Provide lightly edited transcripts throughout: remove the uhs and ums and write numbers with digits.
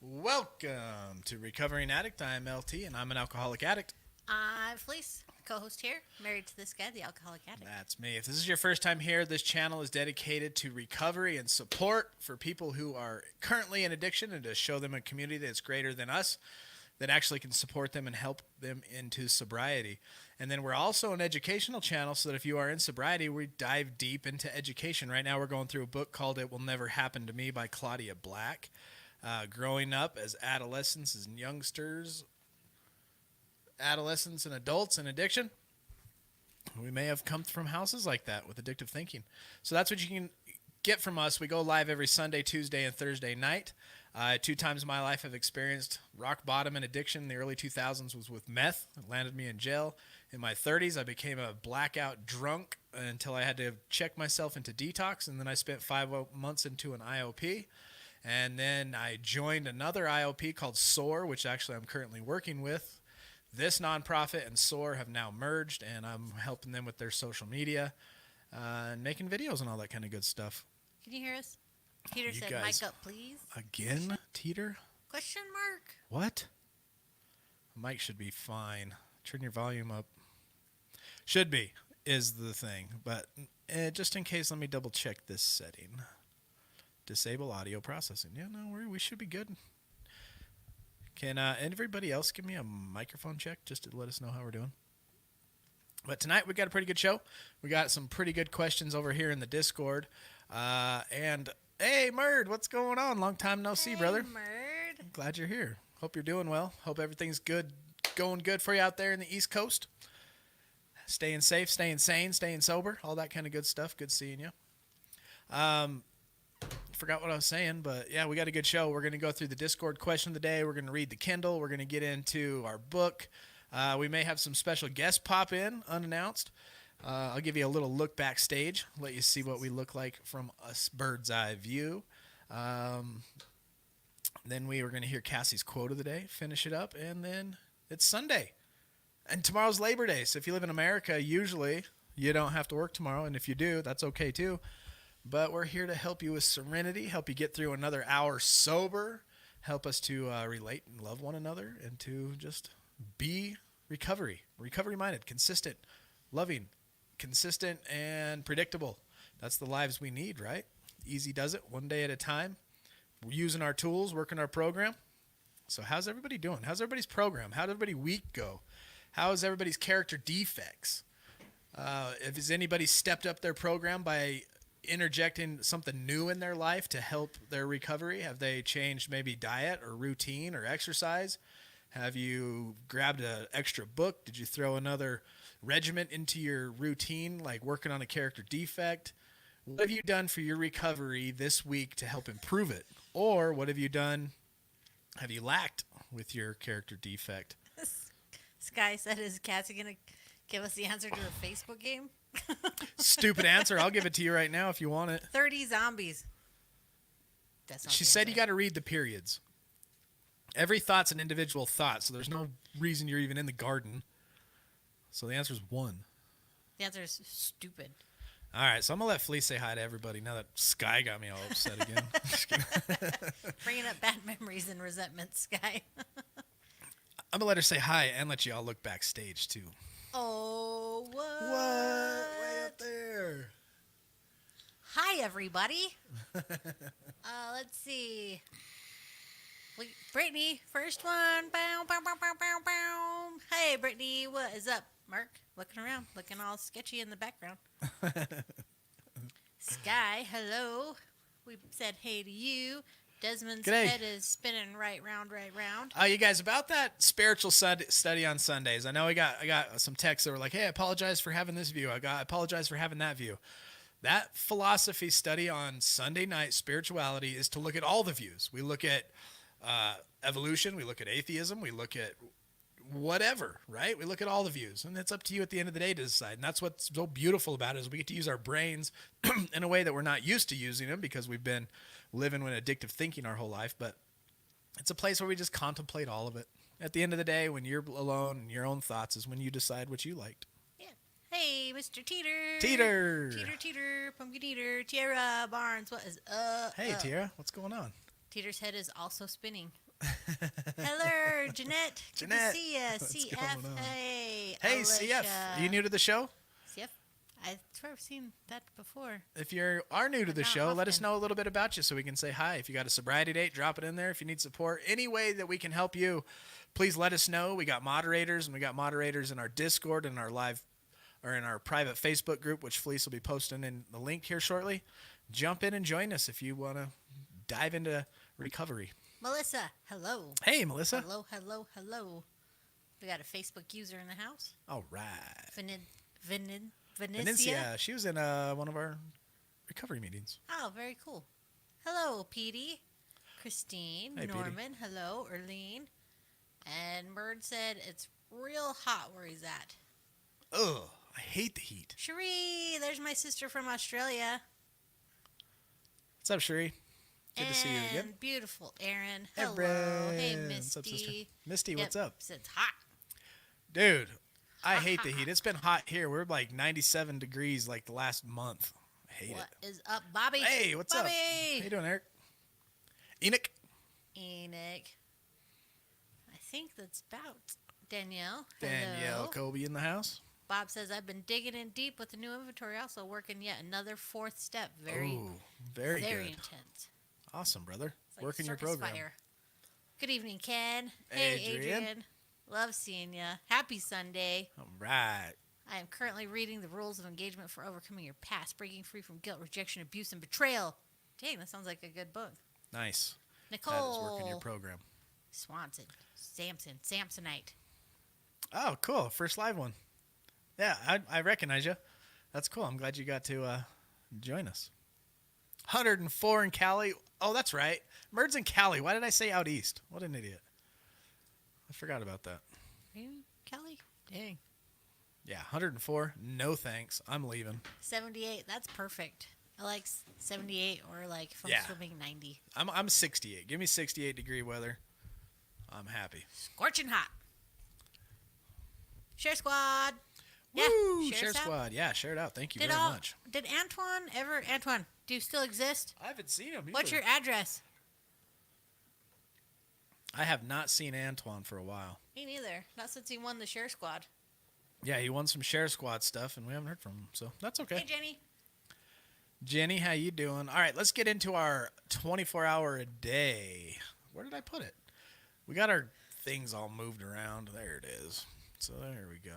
Welcome to Recovering Addict. I'm LT and I'm an alcoholic addict. I'm Felice, co-host here, married to this guy, the alcoholic addict. That's me. If this is your first time here, this channel is dedicated to recovery and support for people who are currently in addiction and to show them a community that's greater than us that actually can support them and help them into sobriety. And then we're also an educational channel so that if you are in sobriety, we dive deep into education. Right now we're going through a book called It Will Never Happen to Me by Claudia Black. Growing up as adolescents and youngsters, adolescents and adults in addiction, we may have come from houses like that with addictive thinking. So that's what you can get from us. We go live every Sunday, Tuesday, and Thursday night. Two times in my life I've experienced rock bottom in addiction. In the early 2000s was with meth. It landed me in jail. In my 30s, I became a blackout drunk until I had to check myself into detox, and then I spent 5 months into an IOP. And then I joined another IOP called SOAR, which actually I'm currently working with. This nonprofit and SOAR have now merged, and I'm helping them with their social media and making videos and all that kind of good stuff. Can you hear us? Peter You said, guys- "Mic up, please." Again, Teeter? Question mark. What? Mic should be fine. Turn your volume up. Should be, is the thing. But just in case, let me double check this setting. Disable audio processing. Yeah, no, we should be good. Can everybody else give me a microphone check just to let us know how we're doing? But tonight we got a pretty good show. We got some pretty good questions over here in the Discord. And hey, Murd, what's going on? Long time no see, brother. Murd. Glad you're here. Hope you're doing well. Hope everything's good, going good for you out there in the East Coast. Staying safe, staying sane, staying sober, all that kind of good stuff. Good seeing you. Forgot what I was saying, but yeah, we got a good show. We're going to go through the Discord question of the day. We're going to read the Kindle. We're going to get into our book. We may have some special guests pop in unannounced. I'll give you a little look backstage, let you see what we look like from a bird's eye view. Then we are going to hear Cassie's quote of the day, finish it up, and then it's Sunday. And tomorrow's Labor Day, so if you live in America, usually you don't have to work tomorrow, and if you do, that's okay too. But we're here to help you with serenity, help you get through another hour sober, help us to relate and love one another, and to just be recovery-minded, consistent, loving, consistent, and predictable. That's the lives we need, right? Easy does it, one day at a time. We're using our tools, working our program. So how's everybody doing? How's everybody's program? How did everybody's week go? How is everybody's character defects? Has anybody stepped up their program by interjecting something new in their life to help their recovery? Have they changed maybe diet or routine or exercise? Have you grabbed an extra book? Did you throw another regiment into your routine, like working on a character defect? What have you done for your recovery this week to help improve it? Or what have you done, have you lacked with your character defect? Sky said, "Is Cassie gonna give us the answer to the Facebook game?" Stupid answer. I'll give it to you right now if you want it. 30 zombies. That's not She the said answer. you got to read the periods. Every thought's an individual thought, so there's no reason you're even in the garden. So the answer is 1. The answer is stupid. All right, so I'm going to let Felice say hi to everybody now that Sky got me all upset again. Bringing up bad memories and resentment, Sky. I'm going to let her say hi and let you all look backstage, too. Oh, what? Way up there. Hi, everybody. Let's see. Brittany, first one. Bow, bow, bow, bow, bow, bow. Hey, Brittany, what is up? Mark, looking around, looking all sketchy in the background. Sky, hello. We said hey to you. Desmond's G'day. head is spinning right round, right round. You guys, about that spiritual study on Sundays, I know I got some texts that were like, hey, I apologize for having this view. I apologize for having that view. That philosophy study on Sunday night spirituality is to look at all the views. We look at evolution, we look at atheism, we look at whatever, right? We look at all the views, and it's up to you at the end of the day to decide. And that's what's so beautiful about it, is we get to use our brains in a way that we're not used to using them because we've been living with addictive thinking our whole life. But it's a place where we just contemplate all of it. At the end of the day, when you're alone in your own thoughts, is when you decide what you liked. Yeah. Hey, Mr. Teeter. Teeter. Teeter, Pumpkin Eater, Tiara Barnes, what is up? Hey, Tiara, what's going on? Teeter's head is also spinning. Hello, Jeanette. Good to Jeanette, see ya. what's CF. going on? Hey, Hey, CF, are you new to the show? CF. I swear I've seen that before. If you are new to But the not show, let us often. know a little bit about you so we can say hi. If you got a sobriety date, drop it in there. If you need support, any way that we can help you, please let us know. We got moderators, and we got moderators in our Discord and our live or in our private Facebook group, which Felice will be posting in the link here shortly. Jump in and join us if you want to dive into recovery. Melissa, hello. Hey, Melissa. Hello, hello, hello. We got a Facebook user in the house. All right. Venicia. Valencia, she was in one of our recovery meetings. Oh, very cool. Hello, Petey. Christine. Hey, Petey. Norman. Hello, Erlene. And Bird said it's real hot where he's at. Ugh, I hate the heat. Cherie, there's my sister from Australia. What's up, Sheree? Good to see you again. And beautiful Erin. Hey, Hello. Brad. Hey, What's up, sister? Misty. Misty, Yep, what's up? It's hot. Dude, I hate the heat. It's been hot here. We're like 97 degrees like the last month. I hate What it. is up, Bobby? Hey, what's up? Bobby? How you doing, Eric? Enoch? Enoch. I think that's about Danielle. Danielle Hello. Kobe in the house. Bob says, I've been digging in deep with the new inventory, also working yet another fourth step. Very Ooh, very good. intense. Awesome, brother. It's like Working your circus program. fire. Good evening, Ken. Hey, Hey, Adrian. Adrian. Love seeing ya. Happy Sunday. All right. I am currently reading the rules of engagement for overcoming your past, breaking free from guilt, rejection, abuse, and betrayal. Dang, that sounds like a good book. Nice. Nicole That is working your program. Swanson. Samsonite. Oh, cool. First live one. Yeah, I recognize you. That's cool. I'm glad you got to join us. 104 in Cali. Oh, that's right. Merd's in Cali. Why did I say out east? What an idiot. I forgot about that. Really? Kelly? Dang. Yeah, 104. No thanks. I'm leaving. 78. That's perfect. I like 78 or like if I'm Yeah. swimming 90. I'm 68. Give me 68 degree weather. I'm happy. Scorching hot. Share squad. Woo! Yeah, Share us out. squad. Yeah, share it out. Thank you Did very all- much. Did Antoine, do you still exist? I haven't seen him either. What's your address? I have not seen Antoine for a while. Me neither. Not since he won the share squad. Yeah, he won some share squad stuff, and we haven't heard from him, so that's okay. Hey, Jenny. Jenny, how you doing? All right, let's get into our 24-hour a day. Where did I put it? We got our things all moved around. There it is. So there we go.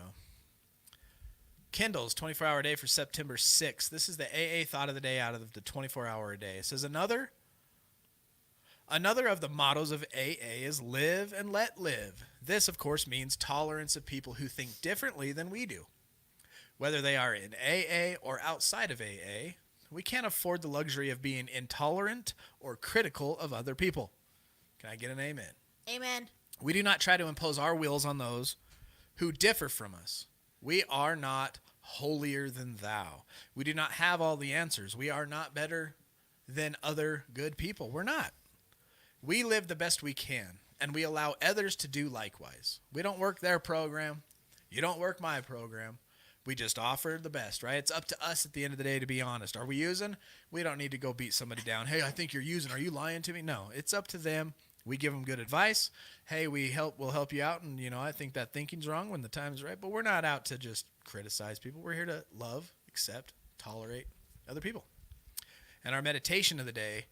Kindle's 24-hour a day for September 6th. This is the AA thought of the day out of the 24-hour a day. It says another of the mottos of AA is live and let live. This, of course, means tolerance of people who think differently than we do. Whether they are in AA or outside of AA, we can't afford the luxury of being intolerant or critical of other people. Can I get an amen? Amen. We do not try to impose our wills on those who differ from us. We are not holier than thou. We do not have all the answers. We are not better than other good people. We're not. We live the best we can, and we allow others to do likewise. We don't work their program. You don't work my program. We just offer the best, right? It's up to us at the end of the day to be honest. Are we using? We don't need to go beat somebody down. Hey, I think you're using. Are you lying to me? No, it's up to them. We give them good advice. Hey, we'll help you out, and I think that thinking's wrong when the time's right. But we're not out to just criticize people. We're here to love, accept, tolerate other people. And our meditation of the day.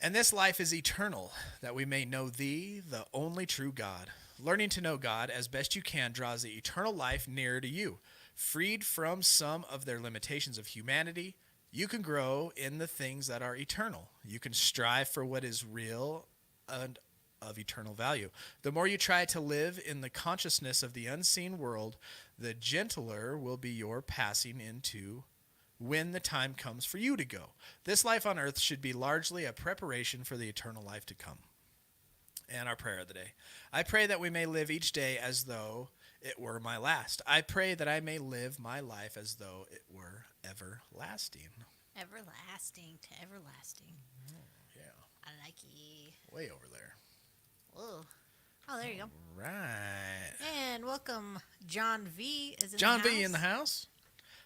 And this life is eternal, that we may know thee, the only true God. Learning to know God as best you can draws the eternal life nearer to you. Freed from some of their limitations of humanity, you can grow in the things that are eternal. You can strive for what is real and of eternal value. The more you try to live in the consciousness of the unseen world, the gentler will be your passing into when the time comes for you to go. This life on earth should be largely a preparation for the eternal life to come. And our prayer of the day. I pray that we may live each day as though it were my last. I pray that I may live my life as though it were everlasting. Everlasting to everlasting. Yeah, I like it. way over there. Whoa. Oh, there you go. Right. And welcome, John V. is in John the house. V in the house.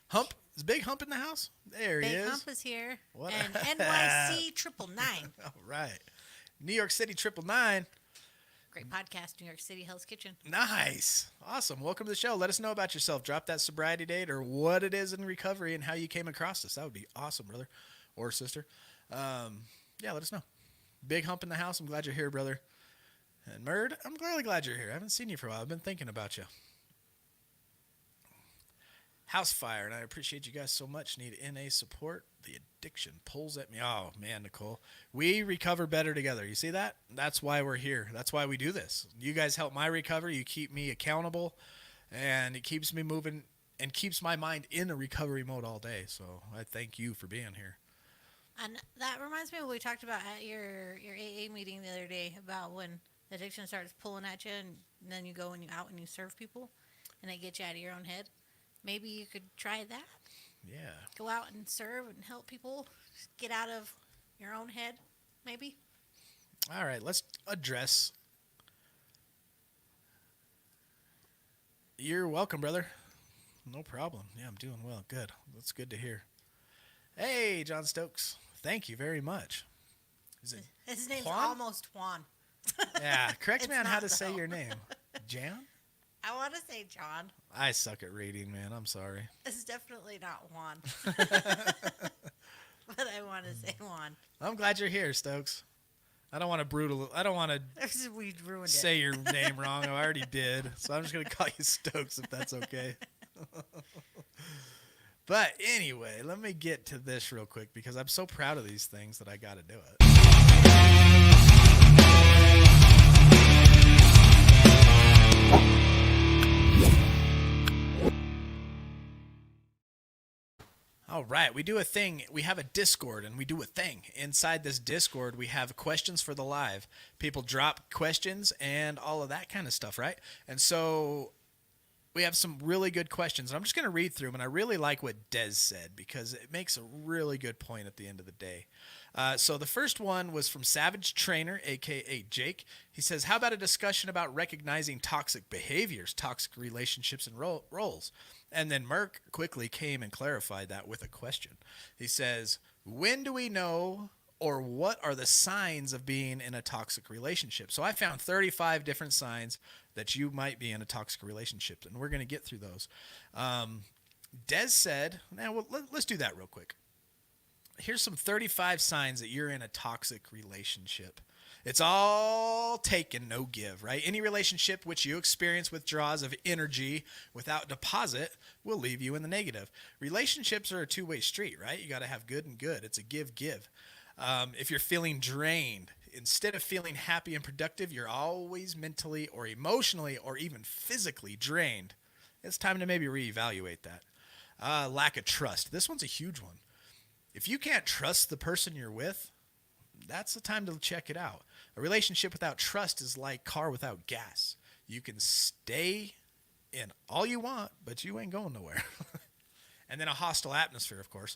Hump. Is Big Hump in the house? There he Big is. Hump is here. What And a- NYC 999. All right. New York City 999. Great podcast, New York City Hell's Kitchen. Nice. Awesome. Welcome to the show. Let us know about yourself. Drop that sobriety date or what it is in recovery and how you came across this. That would be awesome, brother or sister. Yeah, let us know. Big hump in the house. I'm glad you're here, brother. And Murd, I'm really glad you're here. I haven't seen you for a while. I've been thinking about you. House Fire, and I appreciate you guys so much. Need NA support. The addiction pulls at me. Oh, man, Nicole. We recover better together. You see that? That's why we're here. That's why we do this. You guys help my recovery. You keep me accountable, and it keeps me moving and keeps my mind in a recovery mode all day. So I thank you for being here. And that reminds me of what we talked about at your AA meeting the other day about when addiction starts pulling at you and then you go and you out and you serve people and they get you out of your own head. Maybe you could try that. Yeah. Go out and serve and help people get out of your own head, maybe. All right, let's address. You're welcome, brother. No problem. Yeah, I'm doing well. Good. That's good to hear. Hey, John Stokes. Thank you very much. Is it His name's Juan? almost Juan. Yeah, correct me It's on how not, to say though. your name. Jan? I want to say John. I suck at reading, man. I'm sorry. It's definitely not Juan. But I want to say Juan. I'm glad you're here, Stokes. I don't want to We ruined say your name wrong. I already did. So I'm just going to call you Stokes if that's okay. But anyway, let me get to this real quick because I'm so proud of these things that I got to do it. All right, we do a thing. We have a Discord, and we do a thing. Inside this Discord, we have questions for the live. People drop questions and all of that kind of stuff, right? And so we have some really good questions. I'm just going to read through them, and I really like what Des said because it makes a really good point at the end of the day. So the first one was from Savage Trainer, a.k.a. Jake. He says, how about a discussion about recognizing toxic behaviors, toxic relationships, and roles? And then Merck quickly came and clarified that with a question. He says, when do we know or what are the signs of being in a toxic relationship? So I found 35 different signs that you might be in a toxic relationship, and we're going to get through those. Des said, let's do that real quick. Here's some 35 signs that you're in a toxic relationship. It's all taken, no give, right? Any relationship which you experience withdrawals of energy without deposit will leave you in the negative. Relationships are a two-way street, right? You got to have good and good. It's a give-give. If you're feeling drained, instead of feeling happy and productive, you're always mentally or emotionally or even physically drained. It's time to maybe reevaluate that. Lack of trust. This one's a huge one. If you can't trust the person you're with, that's the time to check it out. A relationship without trust is like car without gas. You can stay in all you want, but you ain't going nowhere. And then a hostile atmosphere, of course.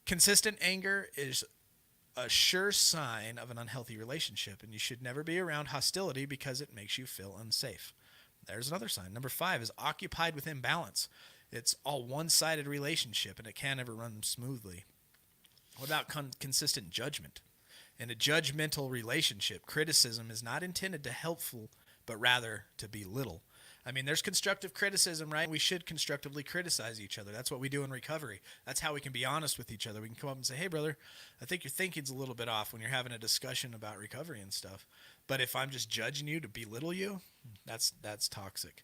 Consistent anger is a sure sign of an unhealthy relationship, and you should never be around hostility because it makes you feel unsafe. There's another sign. Number 5 is occupied with imbalance. It's all one-sided relationship, and it can't ever run smoothly. What about consistent judgment? In a judgmental relationship, criticism is not intended to helpful, but rather to belittle. I mean, there's constructive criticism, right? We should constructively criticize each other. That's what we do in recovery. That's how we can be honest with each other. We can come up and say, hey, brother, I think your thinking's a little bit off when you're having a discussion about recovery and stuff. But if I'm just judging you to belittle you, that's toxic.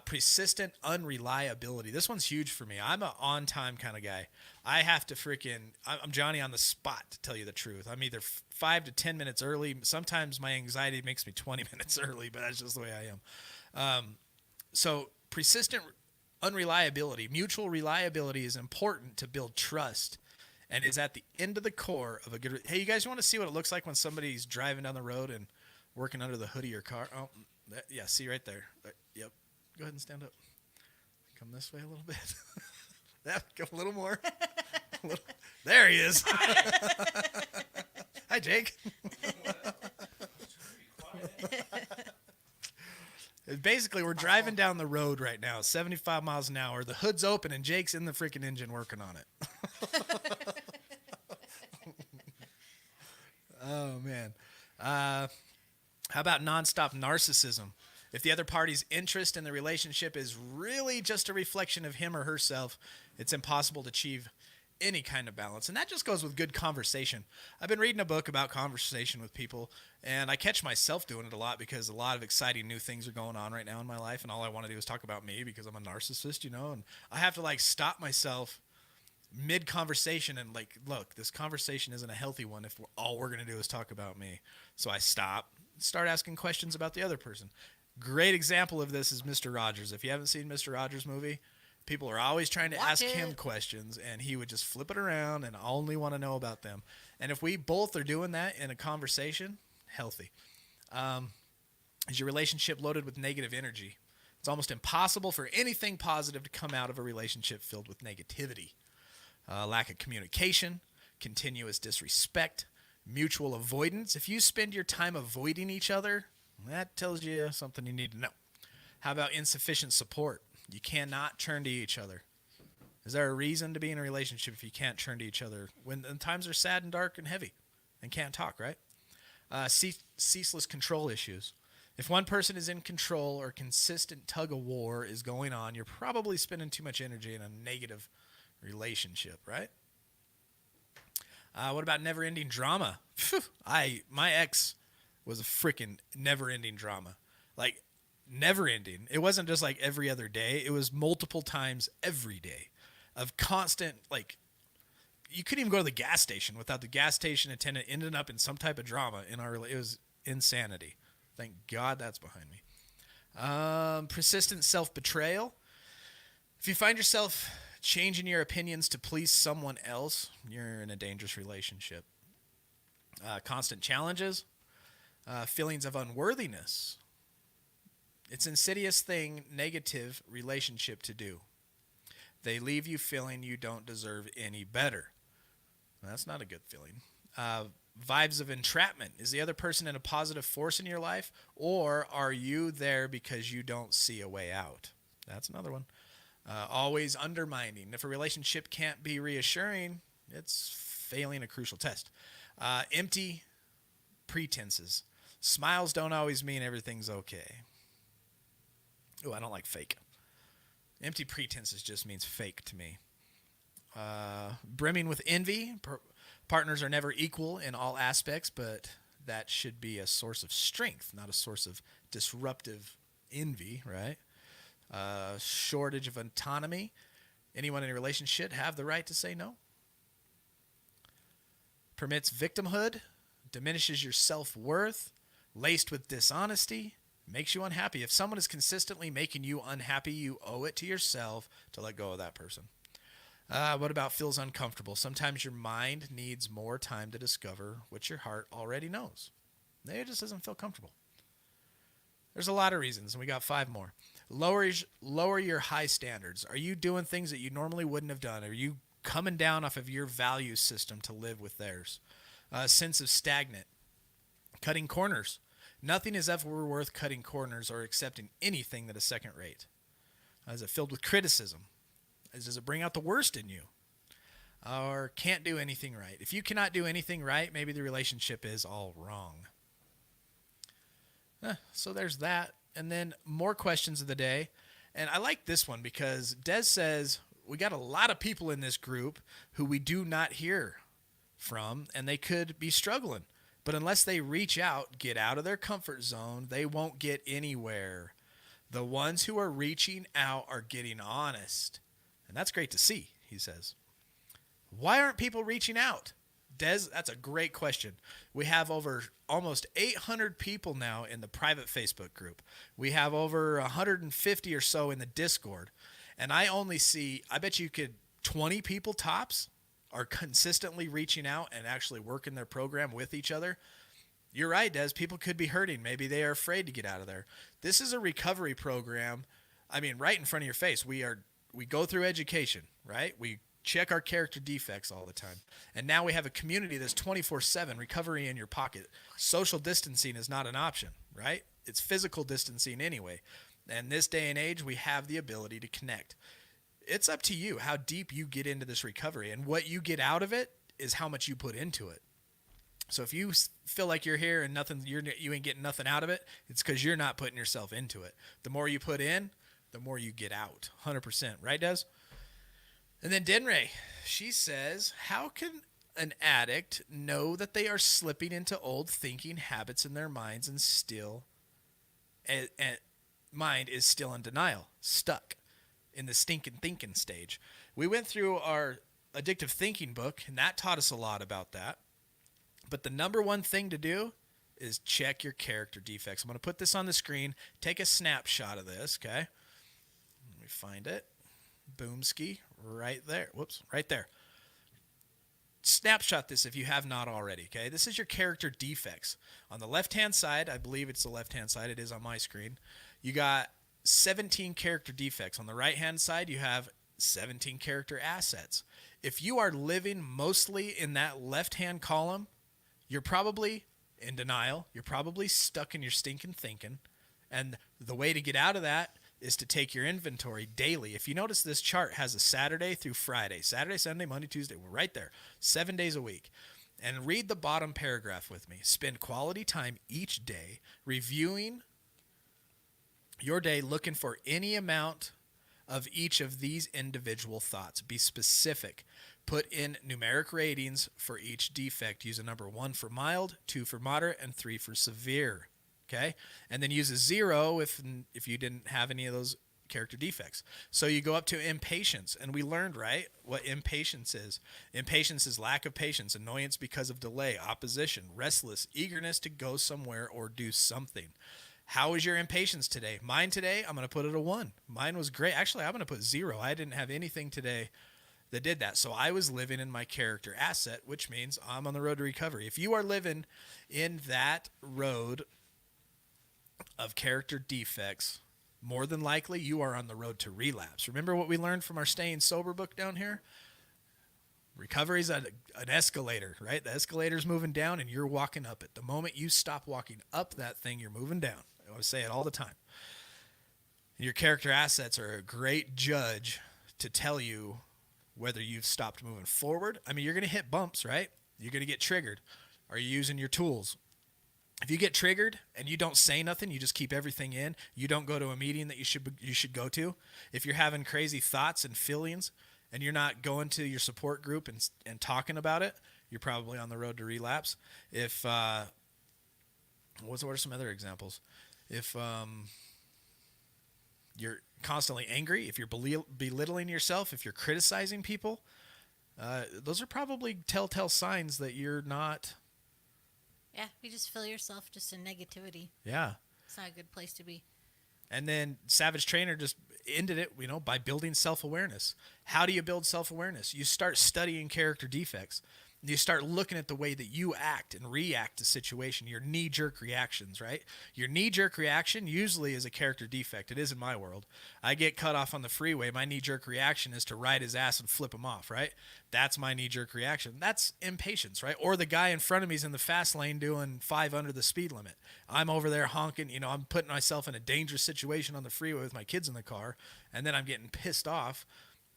Persistent unreliability. This one's huge for me. I'm an on-time kind of guy. I have to I'm Johnny on the spot, to tell you the truth. I'm either 5 to 10 minutes early. Sometimes my anxiety makes me 20 minutes early, but that's just the way I am. So persistent unreliability, mutual reliability is important to build trust and is at the end of the core of a good... Hey, you guys want to see what it looks like when somebody's driving down the road and working under the hood of your car? Oh, yeah, see right there. Yep. Go ahead and stand up. Come this way a little bit. Go a little more. There he is. Hi, Jake. Basically, we're driving down the road right now, 75 miles an hour. The hood's open, and Jake's in the freaking engine working on it. Oh, man. How about nonstop narcissism? If the other party's interest in the relationship is really just a reflection of him or herself, it's impossible to achieve any kind of balance. And that just goes with good conversation. I've been reading a book about conversation with people, and I catch myself doing it a lot because a lot of exciting new things are going on right now in my life, and all I want to do is talk about me because I'm a narcissist, and I have to like stop myself mid conversation and like, look, this conversation isn't a healthy one if all we're going to do is talk about me. So I start asking questions about the other person. Great example of this is Mr. Rogers. If you haven't seen Mr. Rogers' movie, people are always trying to ask him questions, and he would just flip it around and only want to know about them. And if we both are doing that in a conversation, healthy. Is your relationship loaded with negative energy? It's almost impossible for anything positive to come out of a relationship filled with negativity. Lack of communication, continuous disrespect, mutual avoidance. If you spend your time avoiding each other, that tells you something you need to know. How about insufficient support? You cannot turn to each other. Is there a reason to be in a relationship if you can't turn to each other when times are sad and dark and heavy and can't talk, right? Ceaseless control issues. If one person is in control or consistent tug of war is going on, you're probably spending too much energy in a negative relationship, right? What about never-ending drama? My ex was a freaking never-ending drama. Like, never-ending. It wasn't just like every other day. It was multiple times every day of constant, like, you couldn't even go to the gas station without the gas station attendant ending up in some type of drama in our. It was insanity. Thank God that's behind me. Persistent self-betrayal. If you find yourself changing your opinions to please someone else, you're in a dangerous relationship. Constant challenges. Feelings of unworthiness. It's an insidious thing, negative relationship to do. They leave you feeling you don't deserve any better. That's not a good feeling. Vibes of entrapment. Is the other person in a positive force in your life, or are you there because you don't see a way out? That's another one. Always undermining. If a relationship can't be reassuring, it's failing a crucial test. Empty pretenses. Smiles don't always mean everything's okay. Oh, I don't like fake. Empty pretenses just means fake to me. Brimming with envy. Partners are never equal in all aspects, but that should be a source of strength, not a source of disruptive envy, right? Shortage of autonomy. Anyone in a relationship have the right to say no. Permits victimhood. Diminishes your self-worth. Laced with dishonesty. Makes you unhappy. If someone is consistently making you unhappy, you owe it to yourself to let go of that person. What about feels uncomfortable? Sometimes your mind needs more time to discover what your heart already knows. Maybe it just doesn't feel comfortable. There's a lot of reasons, and we got 5 more. Lower your high standards. Are you doing things that you normally wouldn't have done? Are you coming down off of your value system to live with theirs? Sense of stagnant. Cutting corners. Nothing is ever worth cutting corners or accepting anything that is second rate. Is it filled with criticism? Does it bring out the worst in you? Or can't do anything right? If you cannot do anything right, maybe the relationship is all wrong. So there's that. And then more questions of the day. And I like this one because Des says, we got a lot of people in this group who we do not hear from, and they could be struggling. But unless they reach out, get out of their comfort zone, they won't get anywhere. The ones who are reaching out are getting honest. And that's great to see, he says. Why aren't people reaching out? Des, that's a great question. We have over almost 800 people now in the private Facebook group. We have over 150 or so in the Discord. And I only see, I bet you could, 20 people tops are consistently reaching out and actually working their program with each other. You're right, Des. People could be hurting. Maybe they are afraid to get out of there. This is a recovery program. I mean, right in front of your face. We go through education, right? We check our character defects all the time. And now we have a community that's 24/7, recovery in your pocket. Social distancing is not an option, right? It's physical distancing anyway. And this day and age, we have the ability to connect. It's up to you how deep you get into this recovery. And what you get out of it is how much you put into it. So if you feel like you're here and you ain't getting nothing out of it, it's because you're not putting yourself into it. The more you put in, the more you get out. 100%, right, Des? And then Denray, she says, how can an addict know that they are slipping into old thinking habits in their minds and still, and mind is still in denial, stuck in the stinking thinking stage? We went through our addictive thinking book, and that taught us a lot about that. But the number one thing to do is check your character defects. I'm going to put this on the screen. Take a snapshot of this, okay? Let me find it. Boomski, right there. Whoops, right there. Snapshot this if you have not already, okay? This is your character defects. On the left-hand side, I believe it's the left-hand side. It is on my screen. You got 17 character defects. On the right-hand side, you have 17 character assets. If you are living mostly in that left-hand column, you're probably in denial. You're probably stuck in your stinking thinking. And the way to get out of that is to take your inventory daily. If you notice, this chart has a Saturday through Friday. Saturday, Sunday, Monday, Tuesday. We're right there. 7 days a week. And read the bottom paragraph with me. Spend quality time each day reviewing your day, looking for any amount of each of these individual thoughts. Be specific. Put in numeric ratings for each defect. Use a number 1 for mild, 2 for moderate, and 3 for severe. Okay? And then use a 0 if you didn't have any of those character defects. So you go up to impatience, and we learned, right, what impatience is. Impatience is lack of patience, annoyance because of delay, opposition, restless, eagerness to go somewhere or do something. How is your impatience today? Mine today, I'm going to put it a 1. Mine was great. Actually, I'm going to put 0. I didn't have anything today that did that. So I was living in my character asset, which means I'm on the road to recovery. If you are living in that road of character defects, more than likely you are on the road to relapse. Remember what we learned from our Staying Sober book down here? Recovery is an escalator, right? The escalator's moving down and you're walking up it. The moment you stop walking up that thing, you're moving down. I want to say it all the time. Your character assets are a great judge to tell you whether you've stopped moving forward. I mean, you're going to hit bumps, right? You're going to get triggered. Are you using your tools? If you get triggered and you don't say nothing, you just keep everything in, you don't go to a meeting that you should go to. If you're having crazy thoughts and feelings and you're not going to your support group and talking about it, you're probably on the road to relapse. If what are some other examples? If you're constantly angry, if you're belittling yourself, if you're criticizing people, those are probably telltale signs that you're not. Yeah, you just fill yourself just in negativity. Yeah. It's not a good place to be. And then Savage Trainer just ended it, by building self-awareness. How do you build self-awareness? You start studying character defects. You start looking at the way that you act and react to situation, your knee-jerk reactions, right? Your knee-jerk reaction usually is a character defect. It is in my world. I get cut off on the freeway. My knee-jerk reaction is to ride his ass and flip him off, right? That's my knee-jerk reaction. That's impatience, right? Or the guy in front of me is in the fast lane doing 5 under the speed limit. I'm over there honking. I'm putting myself in a dangerous situation on the freeway with my kids in the car, and then I'm getting pissed off.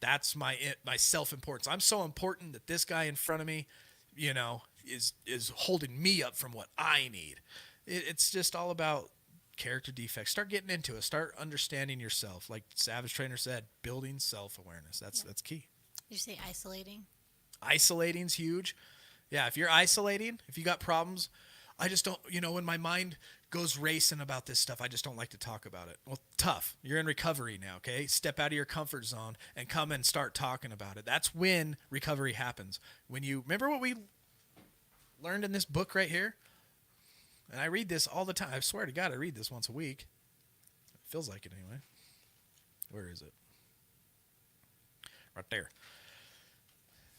That's my self-importance. I'm so important that this guy in front of me, is holding me up from what I need. It's just all about character defects. Start getting into it. Start understanding yourself. Like Savage Trainer said, building self-awareness. That's key. Did you say isolating? Isolating's huge. Yeah, if you're isolating, if you got problems, I just don't, when my mind goes racing about this stuff, I just don't like to talk about it. Well, tough. You're in recovery now, okay? Step out of your comfort zone and come and start talking about it. That's when recovery happens. When you remember what we learned in this book right here? And I read this all the time. I swear to God, I read this once a week. It feels like it anyway. Where is it? Right there.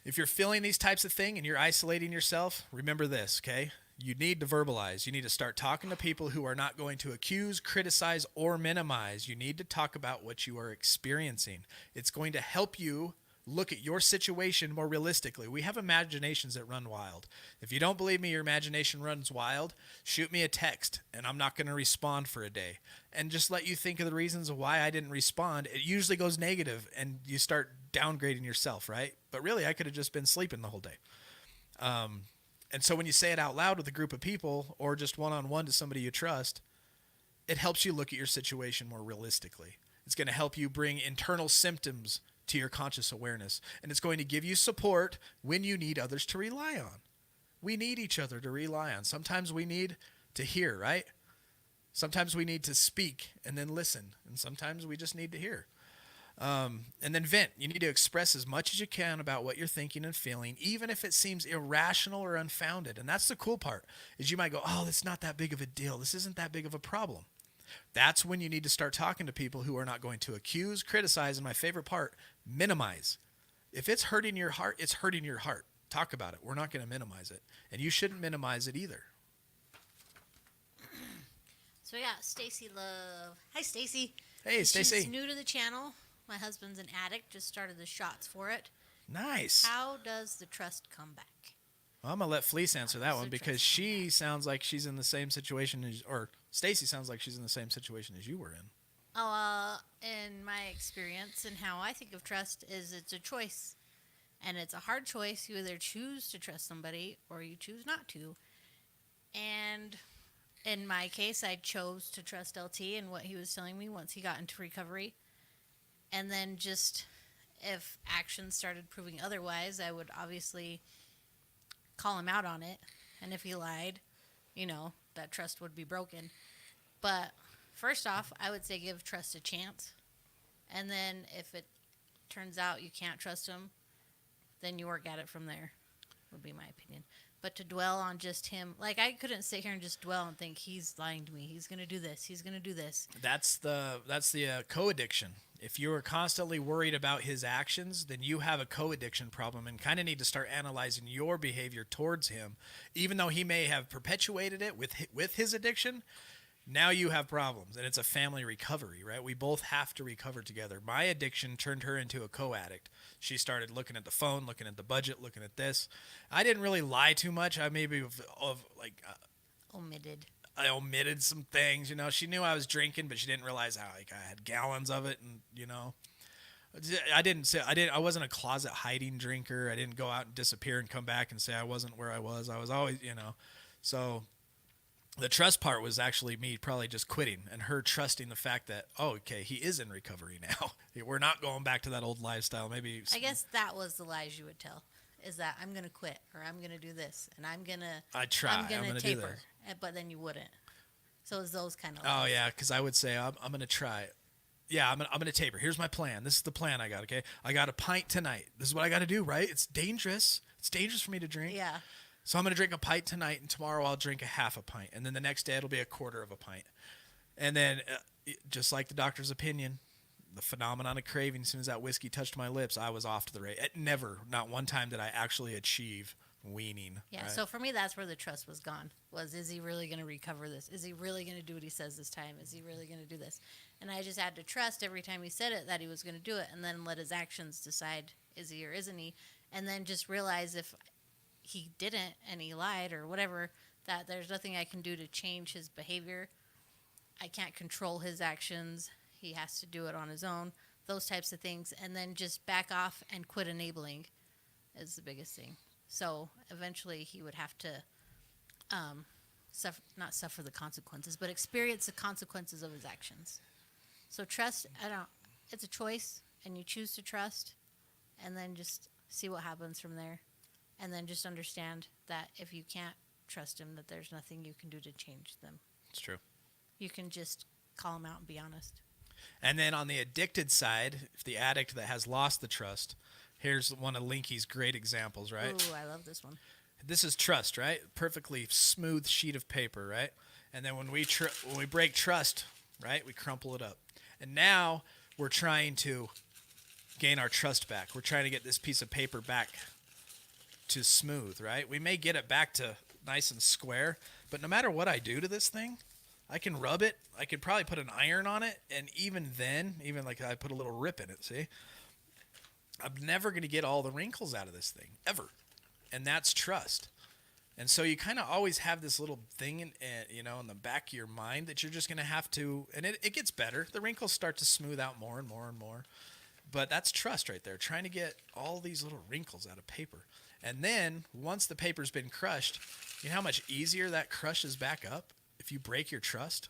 If you're feeling these types of things and you're isolating yourself, remember this, okay? You need to verbalize. You need to start talking to people who are not going to accuse, criticize, or minimize. You need to talk about what you are experiencing. It's going to help you look at your situation more realistically. We have imaginations that run wild. If you don't believe me, your imagination runs wild, shoot me a text, and I'm not going to respond for a day. And just let you think of the reasons why I didn't respond. It usually goes negative, and you start downgrading yourself, right? But really, I could have just been sleeping the whole day. And so when you say it out loud with a group of people or just one-on-one to somebody you trust, it helps you look at your situation more realistically. It's going to help you bring internal symptoms to your conscious awareness. And it's going to give you support when you need others to rely on. We need each other to rely on. Sometimes we need to hear, right? Sometimes we need to speak and then listen. And sometimes we just need to hear. And then vent. You need to express as much as you can about what you're thinking and feeling, even if it seems irrational or unfounded. And that's the cool part, is you might go, oh, it's not that big of a deal. This isn't that big of a problem. That's when you need to start talking to people who are not going to accuse, criticize, and my favorite part, minimize. If it's hurting your heart, it's hurting your heart. Talk about it. We're not going to minimize it. And you shouldn't minimize it either. So yeah, Stacy Love. Hi, Stacy. Hey, Stacy. She's new to the channel. My husband's an addict. Just started the shots for it. Nice. How does the trust come back? Well, I'm going to let Fleece answer that one the because trust she sounds like she's in the same situation as, or Stacy sounds like she's in the same situation as you were in. In my experience and how I think of trust is it's a choice. And it's a hard choice. You either choose to trust somebody or you choose not to. And in my case, I chose to trust LT and what he was telling me once he got into recovery. And then just if actions started proving otherwise, I would obviously call him out on it. And if he lied, that trust would be broken. But first off, I would say give trust a chance. And then if it turns out you can't trust him, then you work at it from there, would be my opinion. But to dwell on just him, like I couldn't sit here and just dwell and think he's lying to me. He's going to do this. He's going to do this. That's the co-addiction. If you are constantly worried about his actions, then you have a co-addiction problem and kind of need to start analyzing your behavior towards him. Even though he may have perpetuated it with his addiction, now you have problems, and it's a family recovery, right? We both have to recover together. My addiction turned her into a co-addict. She started looking at the phone, looking at the budget, looking at this. I didn't really lie too much. I maybe I omitted some things. She knew I was drinking, but she didn't realize how I had gallons of it, and I wasn't a closet hiding drinker. I didn't go out and disappear and come back and say I wasn't where I was. I was always, So the trust part was actually me probably just quitting and her trusting the fact that, oh, okay, he is in recovery now. We're not going back to that old lifestyle. Maybe. I guess that was the lies you would tell, is that I'm going to quit or I'm going to do this and I'm going to taper, but then you wouldn't. So it was those kind of lies. Oh, yeah, because I would say I'm going to try it. Yeah, I'm gonna taper. Here's my plan. This is the plan I got, okay? I got a pint tonight. This is what I got to do, right? It's dangerous. It's dangerous for me to drink. Yeah. So I'm going to drink a pint tonight, and tomorrow I'll drink a half a pint. And then the next day it'll be a quarter of a pint. And then, just like the doctor's opinion, the phenomenon of craving, as soon as that whiskey touched my lips, I was off to the race. Not one time did I actually achieve weaning. Yeah, right? So for me, that's where the trust was gone. Is he really going to recover this? Is he really going to do what he says this time? Is he really going to do this? And I just had to trust every time he said it that he was going to do it, and then let his actions decide, is he or isn't he? And then just realize if he didn't and he lied or whatever, that there's nothing I can do to change his behavior. I can't control his actions. He has to do it on his own, those types of things. And then just back off and quit enabling is the biggest thing. So eventually he would have to not suffer the consequences, but experience the consequences of his actions. So trust, it's a choice, and you choose to trust, and then just see what happens from there. And then just understand that if you can't trust him, that there's nothing you can do to change them. It's true. You can just call him out and be honest. And then on the addicted side, if the addict that has lost the trust, here's one of Linky's great examples, right? Ooh, I love this one. This is trust, right? Perfectly smooth sheet of paper, right? And then when we break trust, right, we crumple it up. And now we're trying to gain our trust back. We're trying to get this piece of paper back to smooth, right? We may get it back to nice and square, but no matter what I do to this thing, I can rub it. I could probably put an iron on it, and even then, even like I put a little rip in it, see? I'm never going to get all the wrinkles out of this thing, ever. And that's trust. And so you kind of always have this little thing in the back of your mind that you're just going to have to, and it gets better. The wrinkles start to smooth out more and more and more. But that's trust right there, trying to get all these little wrinkles out of paper. And then once the paper's been crushed, you know how much easier that crushes back up if you break your trust?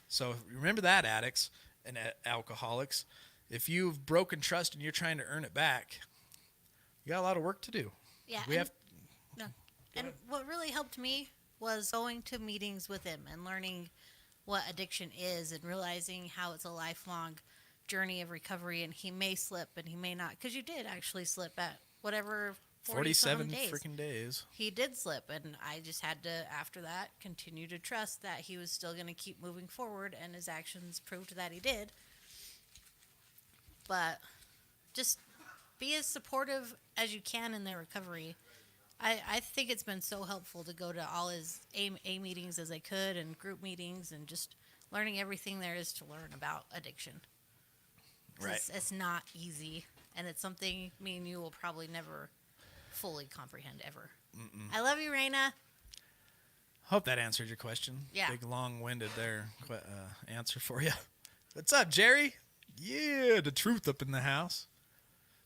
So remember that, addicts and alcoholics. If you've broken trust and you're trying to earn it back, you got a lot of work to do. Yeah. We have No. And what really helped me was going to meetings with him and learning what addiction is and realizing how it's a lifelong journey of recovery. And he may slip and he may not, because you did actually slip at whatever 47 days. freaking days. He did slip, and I just had to, after that, continue to trust that he was still going to keep moving forward, and his actions proved that he did. But just be as supportive as you can in their recovery. I think it's been so helpful to go to all his A meetings as I could and group meetings and just learning everything there is to learn about addiction. Right. It's not easy, and it's something me and you will probably never fully comprehend ever. I love you, Raina. Hope that answered your question. Yeah. Big, long-winded answer for you. What's up, Jerry? Yeah, the truth up in the house.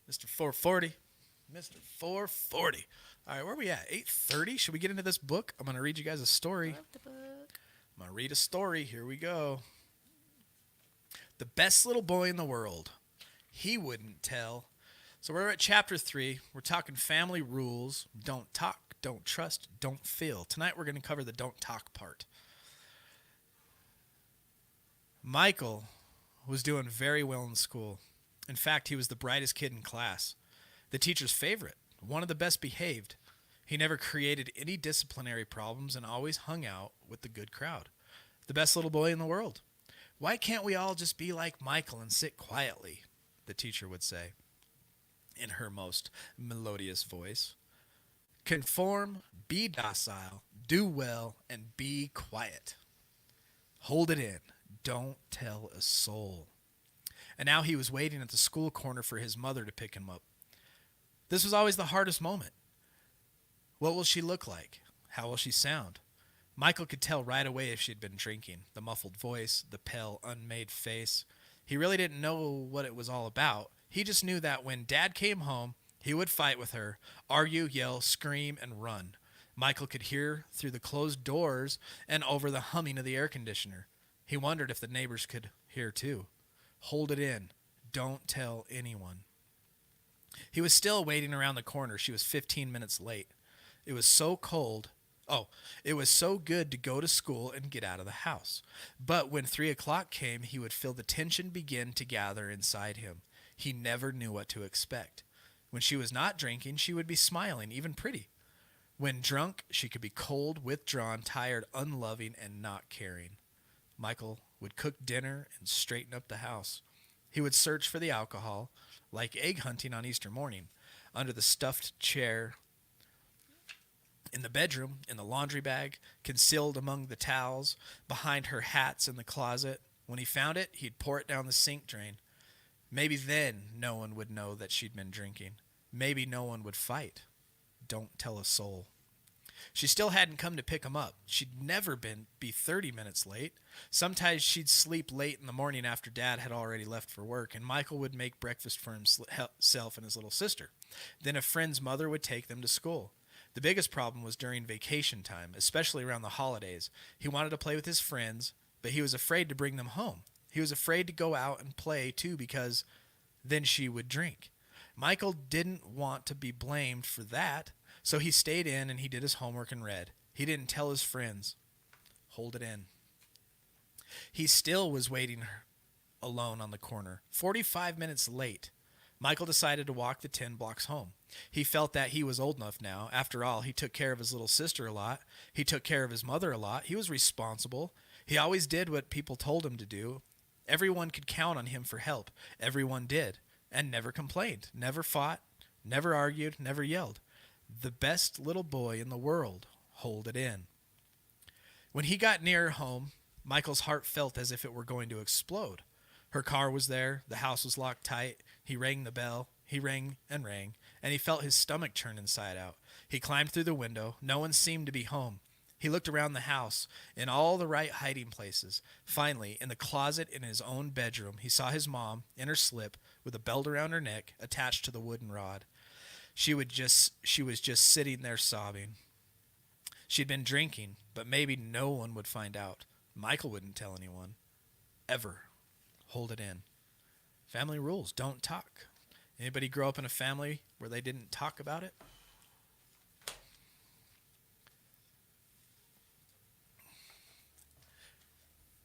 Mr. 440. Mr. 440. All right, where are we at? 8:30? Should we get into this book? I'm going to read you guys a story. Love the book. I'm going to read a story. Here we go. The best little boy in the world. He wouldn't tell. So we're at chapter 3. We're talking family rules. Don't talk, don't trust, don't feel. Tonight we're going to cover the don't talk part. Michael was doing very well in school. In fact, he was the brightest kid in class. The teacher's favorite, one of the best behaved. He never created any disciplinary problems and always hung out with the good crowd. The best little boy in the world. Why can't we all just be like Michael and sit quietly? The teacher would say, in her most melodious voice. Conform, be docile, do well, and be quiet. Hold it in. Don't tell a soul. And now he was waiting at the school corner for his mother to pick him up. This was always the hardest moment. What will she look like? How will she sound? Michael could tell right away if she'd been drinking. The muffled voice, the pale, unmade face. He really didn't know what it was all about. He just knew that when Dad came home, he would fight with her, argue, yell, scream, and run. Michael could hear through the closed doors and over the humming of the air conditioner. He wondered if the neighbors could hear too. Hold it in. Don't tell anyone. He was still waiting around the corner. She was 15 minutes late. It was so cold. It was so good to go to school and get out of the house. But when 3 o'clock came, he would feel the tension begin to gather inside him. He never knew what to expect. When she was not drinking, she would be smiling, even pretty. When drunk, she could be cold, withdrawn, tired, unloving, and not caring. Michael would cook dinner and straighten up the house. He would search for the alcohol, like egg hunting on Easter morning, under the stuffed chair, in the bedroom, in the laundry bag, concealed among the towels, behind her hats in the closet. When he found it, he'd pour it down the sink drain. Maybe then no one would know that she'd been drinking. Maybe no one would fight. Don't tell a soul. She still hadn't come to pick him up. She'd never be 30 minutes late. Sometimes she'd sleep late in the morning after Dad had already left for work, and Michael would make breakfast for himself and his little sister. Then a friend's mother would take them to school. The biggest problem was during vacation time, especially around the holidays. He wanted to play with his friends, but he was afraid to bring them home. He was afraid to go out and play, too, because then she would drink. Michael didn't want to be blamed for that, so he stayed in and he did his homework and read. He didn't tell his friends. Hold it in. He still was waiting alone on the corner, 45 minutes late. Michael decided to walk the 10 blocks home. He felt that he was old enough now. After all, he took care of his little sister a lot. He took care of his mother a lot. He was responsible. He always did what people told him to do. Everyone could count on him for help. Everyone did, and never complained, never fought, never argued, never yelled. The best little boy in the world. Hold it in. When he got near home, Michael's heart felt as if it were going to explode. Her car was there. The house was locked tight. He rang the bell. He rang, and he felt his stomach turn inside out. He climbed through the window. No one seemed to be home. He looked around the house in all the right hiding places. Finally, in the closet in his own bedroom, he saw his mom in her slip with a belt around her neck attached to the wooden rod. she was just sitting there sobbing. She'd been drinking, but maybe no one would find out. Michael wouldn't tell anyone. Ever. Hold it in. Family rules. Don't talk. Anybody grow up in a family where they didn't talk about it?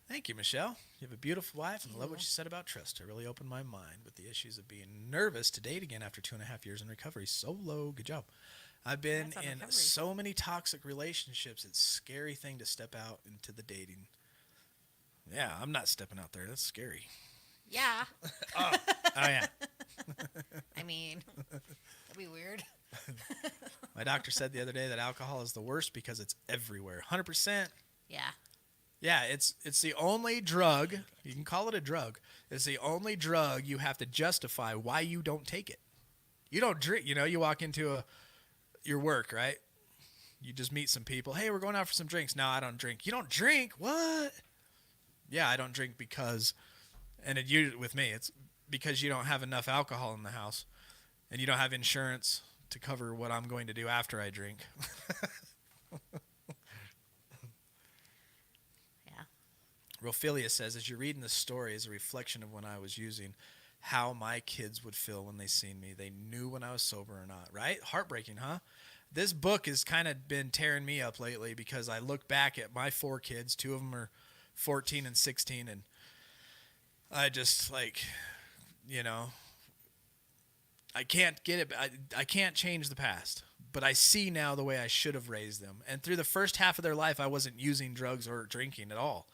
Thank you, Michelle. You have a beautiful wife, and I love what you said about trust. It really opened my mind with the issues of being nervous to date again after 2.5 years in recovery. Solo. Good job. I've been in so many toxic relationships. It's a scary thing to step out into the dating. Yeah, I'm not stepping out there. That's scary. Yeah. Oh yeah. I mean, that'd be weird. My doctor said the other day that alcohol is the worst because it's everywhere. 100%. Yeah. Yeah, it's the only drug, you can call it a drug, it's the only drug you have to justify why you don't take it. You don't drink, you walk into your work, right? You just meet some people. Hey, we're going out for some drinks. No, I don't drink. You don't drink? What? Yeah, I don't drink because, and with me, it's because you don't have enough alcohol in the house and you don't have insurance to cover what I'm going to do after I drink. Rophilia says, as you're reading this story is a reflection of when I was using, how my kids would feel when they seen me. They knew when I was sober or not, right? Heartbreaking, huh? This book has kind of been tearing me up lately because I look back at my 4 kids. 2 of them are 14 and 16, and I just I can't get it. I can't change the past, but I see now the way I should have raised them. And through the first half of their life, I wasn't using drugs or drinking at all.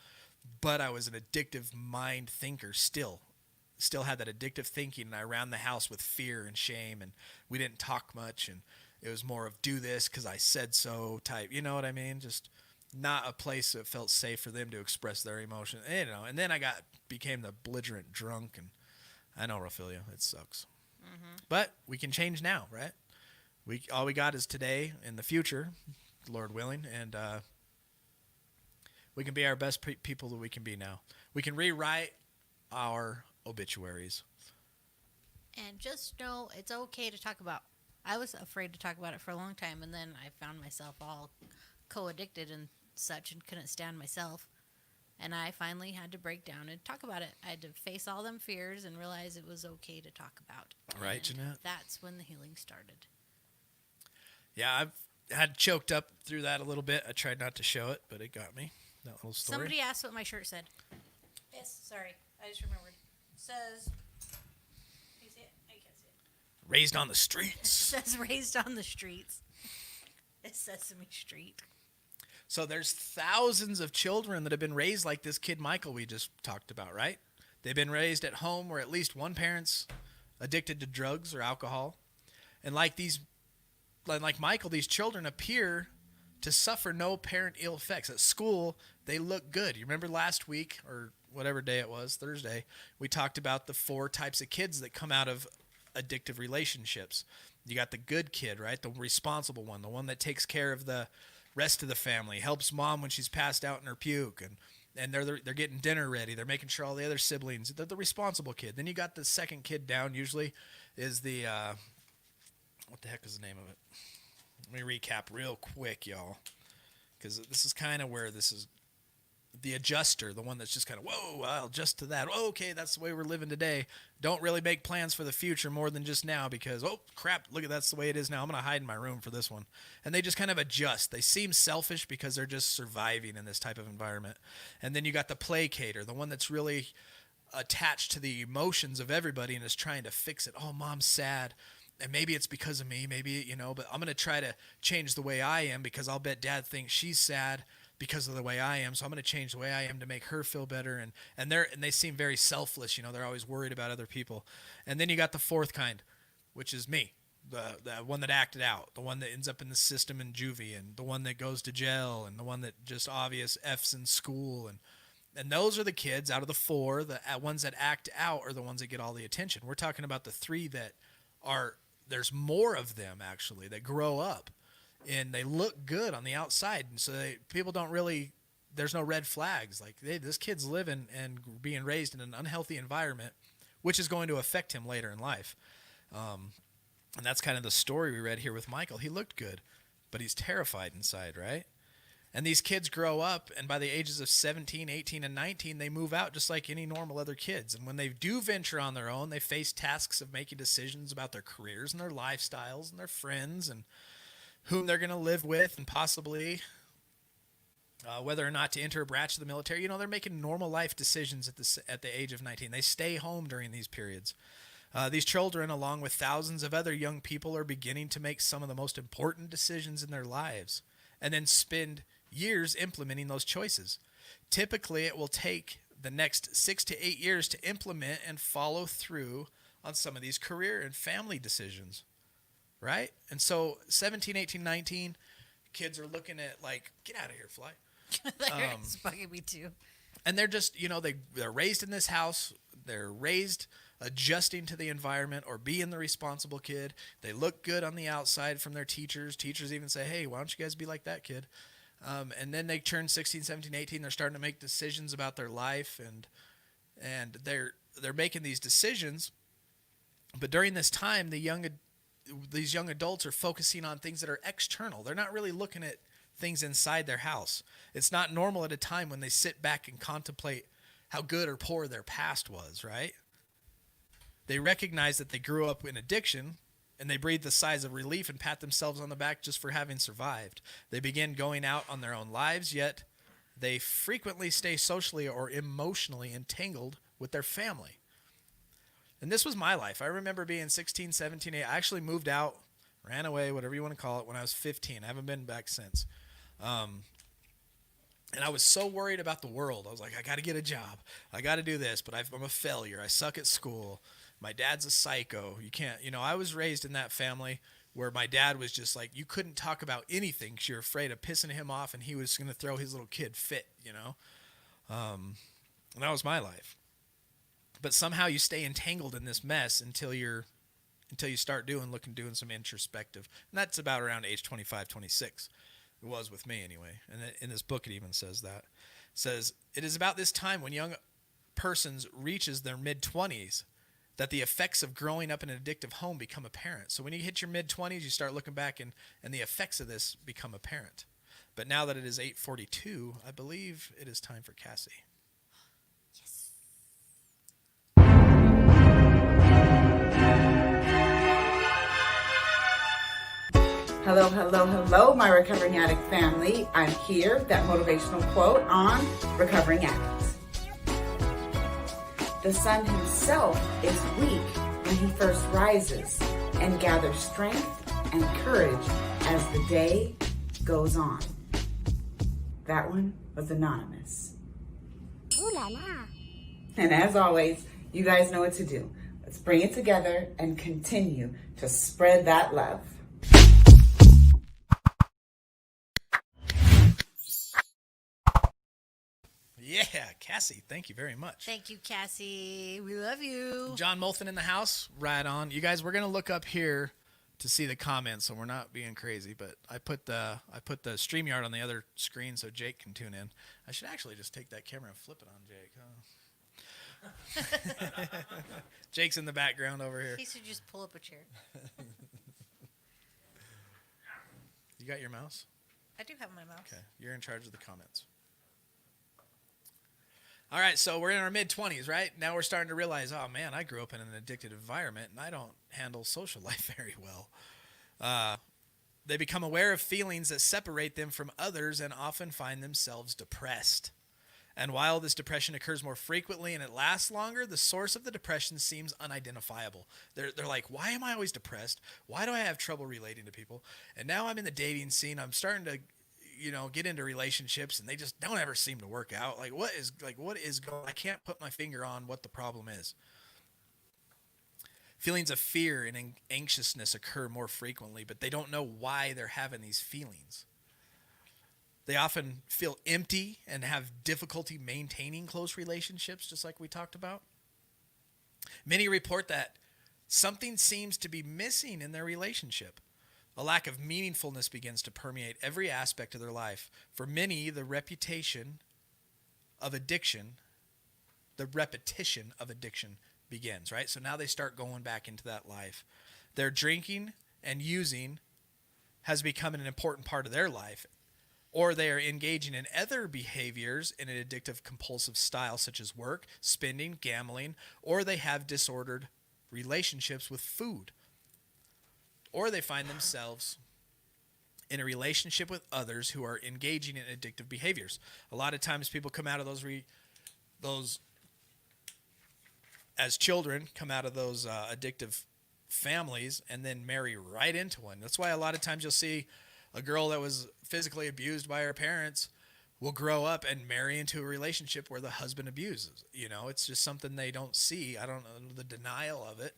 But I was an addictive mind thinker still had that addictive thinking, and I ran the house with fear and shame, and we didn't talk much, and it was more of do this because I said so type, you know what I mean? Just not a place that felt safe for them to express their emotion, and then I became the belligerent drunk, and I know, Raphaelia, it sucks. Mm-hmm. But we can change now, right? All we got is today and the future, Lord willing, and we can be our best people that we can be now. We can rewrite our obituaries. And just know it's okay to talk about. I was afraid to talk about it for a long time, and then I found myself all co-addicted and such and couldn't stand myself. And I finally had to break down and talk about it. I had to face all them fears and realize it was okay to talk about. Right, and Jeanette? that's when the healing started. Yeah, I've had choked up through that a little bit. I tried not to show it, but it got me. That little story. Somebody asked what my shirt said. Yes, sorry. I just remembered. It says... Can you see it? I can't see it. Raised on the streets. It says raised on the streets. It's Sesame Street. So there's thousands of children that have been raised like this kid Michael we just talked about, right? They've been raised at home where at least one parent's addicted to drugs or alcohol. And like Michael, these children appear to suffer no parent ill effects. At school, they look good. You remember last week, or whatever day it was, Thursday, we talked about the 4 types of kids that come out of addictive relationships. You got the good kid, right? The responsible one, the one that takes care of the rest of the family, helps mom when she's passed out in her puke, and they're getting dinner ready. They're making sure all the other siblings, they're the responsible kid. Then you got the second kid down, usually, is the, what the heck is the name of it? Let me recap real quick, y'all, because this is kind of where this is the adjuster, the one that's just kind of, whoa, I'll adjust to that. Oh, okay, that's the way we're living today. Don't really make plans for the future more than just now because, oh, crap, look at that's the way it is now. I'm going to hide in my room for this one. And they just kind of adjust. They seem selfish because they're just surviving in this type of environment. And then you got the placater, the one that's really attached to the emotions of everybody and is trying to fix it. Oh, mom's sad. And maybe it's because of me, maybe, but I'm going to try to change the way I am because I'll bet dad thinks she's sad because of the way I am. So I'm going to change the way I am to make her feel better. And they seem very selfless. They're always worried about other people. And then you got the 4th kind, which is me, the one that acted out, the one that ends up in the system in juvie, and the one that goes to jail, and the one that just obvious F's in school. And those are the kids out of the 4, the ones that act out are the ones that get all the attention. We're talking about the 3 that are, there's more of them actually that grow up. And they look good on the outside, and so people don't really. There's no red flags. Like this kid's living and being raised in an unhealthy environment, which is going to affect him later in life. And that's kind of the story we read here with Michael. He looked good, but he's terrified inside, right? And these kids grow up, and by the ages of 17, 18, and 19, they move out just like any normal other kids. And when they do venture on their own, they face tasks of making decisions about their careers and their lifestyles and their friends and whom they're going to live with, and possibly whether or not to enter a branch of the military. They're making normal life decisions at the age of 19. They stay home during these periods. These children, along with thousands of other young people, are beginning to make some of the most important decisions in their lives and then spend years implementing those choices. Typically, it will take the next 6 to 8 years to implement and follow through on some of these career and family decisions, right? And so 17, 18, 19, kids are looking at like, get out of here, fly. It's bugging me too. And they're just, they're raised in this house. They're raised adjusting to the environment or being the responsible kid. They look good on the outside from their teachers. Teachers even say, hey, why don't you guys be like that kid? And then they turn 16, 17, 18. They're starting to make decisions about their life, and they're making these decisions. But during this time, these young adults are focusing on things that are external. They're not really looking at things inside their house. It's not normal at a time when they sit back and contemplate how good or poor their past was, right? They recognize that they grew up in addiction, and they breathe the sighs of relief and pat themselves on the back just for having survived. They begin going out on their own lives, yet they frequently stay socially or emotionally entangled with their family. And this was my life. I remember being 16, 17, 18. I actually moved out, ran away, whatever you want to call it, when I was 15. I haven't been back since. And I was so worried about the world. I was like, I got to get a job. I got to do this, but I'm a failure. I suck at school. My dad's a psycho. You can't, I was raised in that family where my dad was just like, you couldn't talk about anything because you're afraid of pissing him off and he was going to throw his little kid fit, And that was my life. But somehow you stay entangled in this mess until you start doing some introspective. And that's about around age 25, 26. It was with me anyway. And in this book, it even says that. It says, it is about this time when young persons reaches their mid-20s that the effects of growing up in an addictive home become apparent. So when you hit your mid-20s, you start looking back and the effects of this become apparent. But now that it is 8:42, I believe it is time for Cassie. Hello, hello, hello, my recovering addict family. I'm here, that motivational quote on Recovering Addicts. The sun himself is weak when he first rises and gathers strength and courage as the day goes on. That one was anonymous. Ooh la la. And as always, you guys know what to do. Let's bring it together and continue to spread that love. Yeah, Cassie, thank you very much. Thank you, Cassie. We love you. John Molthen in the house, right on. You guys, we're gonna look up here to see the comments, so we're not being crazy. But I put the StreamYard on the other screen so Jake can tune in. I should actually just take that camera and flip it on Jake. Huh? Jake's in the background over here. He should just pull up a chair. You got your mouse? I do have my mouse. Okay, you're in charge of the comments. All right, so we're in our mid-20s, right? Now we're starting to realize, oh, man, I grew up in an addicted environment, and I don't handle social life very well. They become aware of feelings that separate them from others and often find themselves depressed. And while this depression occurs more frequently and it lasts longer, the source of the depression seems unidentifiable. They're like, why am I always depressed? Why do I have trouble relating to people? And now I'm in the dating scene. I'm starting to get into relationships and they just don't ever seem to work out. What is going, I can't put my finger on what the problem is. Feelings of fear and anxiousness occur more frequently, but they don't know why they're having these feelings. They often feel empty and have difficulty maintaining close relationships, just like we talked about. Many report that something seems to be missing in their relationship. A lack of meaningfulness begins to permeate every aspect of their life. For many, the repetition of addiction begins, right? So now they start going back into that life. Their drinking and using has become an important part of their life, or they are engaging in other behaviors in an addictive compulsive style such as work, spending, gambling, or they have disordered relationships with food, or they find themselves in a relationship with others who are engaging in addictive behaviors. A lot of times people come out of those as children, come out of those addictive families and then marry right into one. That's why a lot of times you'll see a girl that was physically abused by her parents will grow up and marry into a relationship where the husband abuses. You know, it's just something they don't see. I don't know the denial of it.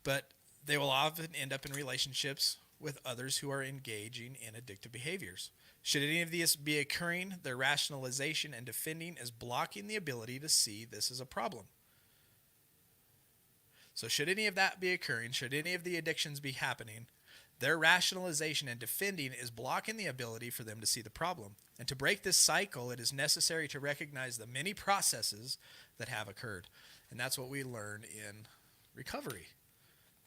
But they will often end up in relationships with others who are engaging in addictive behaviors. Should any of these be occurring, their rationalization and defending is blocking the ability to see this as a problem. So should any of that be occurring, should any of the addictions be happening, their rationalization and defending is blocking the ability for them to see the problem. And to break this cycle, it is necessary to recognize the many processes that have occurred. And that's what we learn in recovery.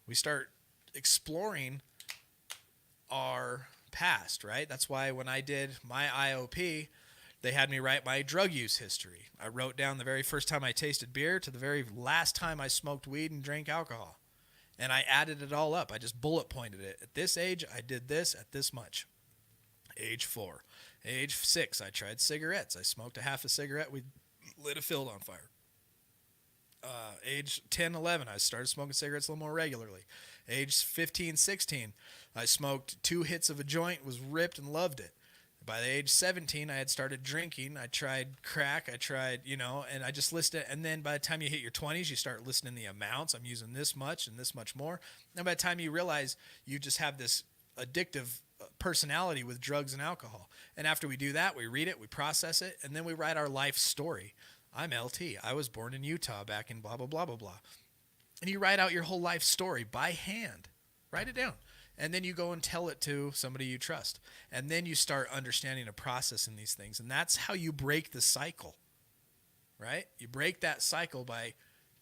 We start exploring our past, right? That's why when I did my IOP, they had me write my drug use history. I wrote down the very first time I tasted beer to the very last time I smoked weed and drank alcohol. And I added it all up. I just bullet pointed it. At this age, I did this at this much. Age 4. Age 6, I tried cigarettes. I smoked a half a cigarette. We lit a field on fire. Age 10, 11, I started smoking cigarettes a little more regularly. Age 15, 16, I smoked 2 hits of a joint, was ripped and loved it. By the age 17, I had started drinking. I tried crack. I tried, and I just listed it. And then by the time you hit your 20s, you start listing the amounts. I'm using this much and this much more. And by the time you realize you just have this addictive personality with drugs and alcohol. And after we do that, we read it, we process it, and then we write our life story. I'm LT. I was born in Utah back in blah, blah, blah, blah, blah. And you write out your whole life story by hand. Write it down. And then you go and tell it to somebody you trust. And then you start understanding a process in these things. And that's how you break the cycle, right? You break that cycle by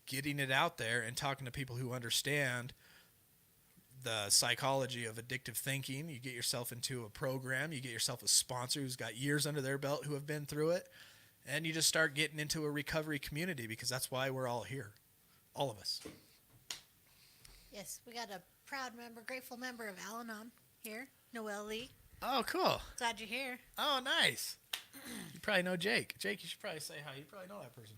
getting it out there and talking to people who understand the psychology of addictive thinking. You get yourself into a program. You get yourself a sponsor who's got years under their belt who have been through it. And you just start getting into a recovery community because that's why we're all here. All of us. Yes, we got a proud member, grateful member of Al-Anon here, Noelle Lee. Oh, cool. Glad you're here. Oh, nice. You probably know Jake. Jake, you should probably say hi. You probably know that person.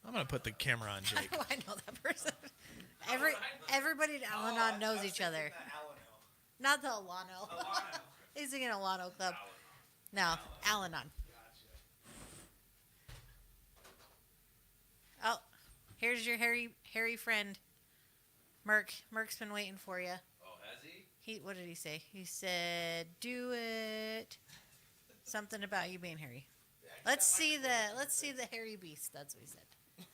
I'm going to put the camera on Jake. How do I know that person? Everybody at Al-Anon knows each other. Not the Alano. He's in an Alano club. No, Al-Anon. Oh, here's your hairy friend, Merc. Merc's been waiting for you. Oh, has he? What did he say? He said, "Do it." Something about you being hairy. Let's see the hairy beast. That's what he said.